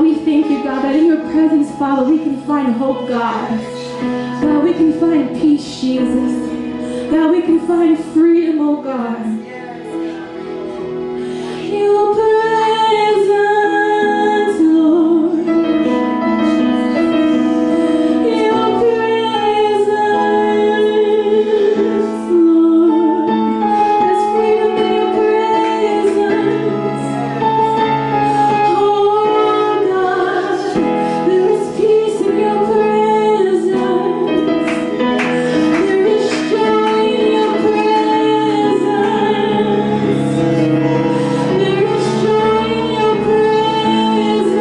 God, we thank you, God, that in your presence, Father, we can find hope, God. God, we can find peace, Jesus. God, we can find freedom, oh God. Your presence, Lord. Your presence, Lord. There's freedom in your presence. Oh God, there is peace in your presence. There is joy in your presence. There is joy in your presence.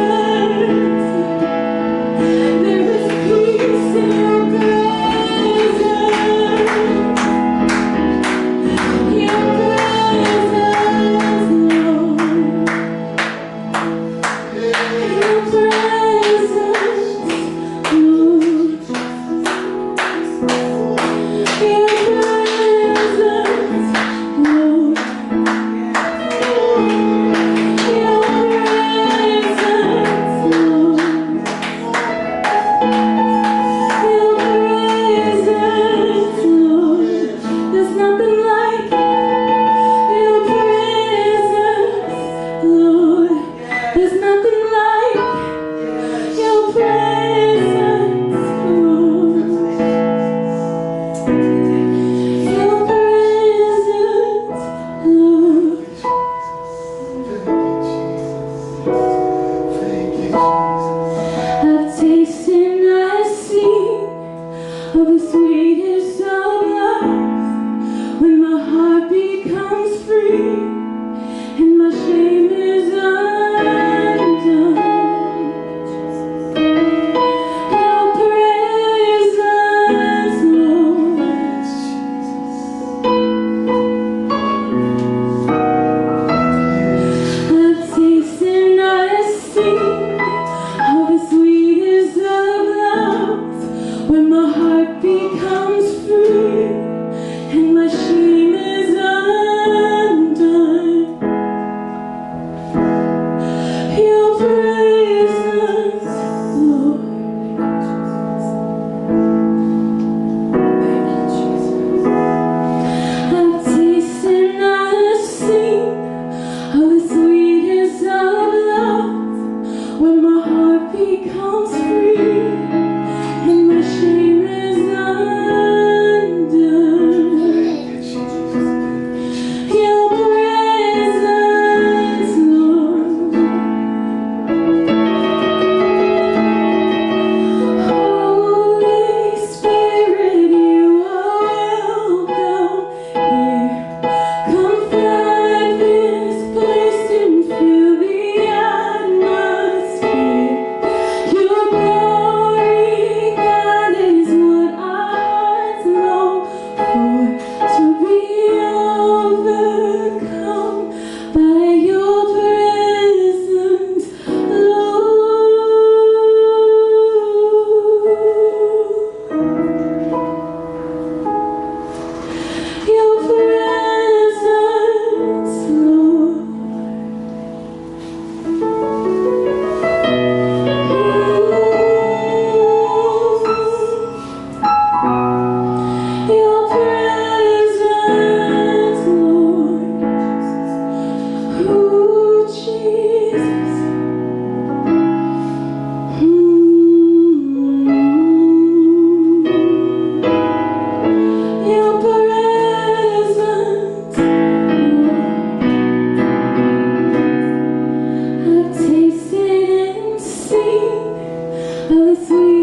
There is peace in your presence. Your presence, Lord. Your presence, Lord. Your presence, Lord. Your presence, Lord. Your presence, Lord. There's nothing like your presence, Lord. There's nothing like your presence, Lord. Your presence, Lord. I've tasted, I've seen of the sweetest of love, when my heart becomes free and my shame is undone. Your presence, Lord. I've tasted, I've seen of the sweetest of love, when my heart becomes free and my shame is undone. Your presence, Lord. I've tasted, I've seen of the sweetest of love, when my heart becomes free and my shame is undone. Your presence, Lord. Holy Spirit, you are welcome here. Come flood this place and fill the atmosphere. Your glory, God, is what our hearts long for, to be overcome by your presence, Lord. Your presence, Lord. Your presence, Lord. Oh, Jesus. Your presence, Lord. I've tasted and seen of the sweet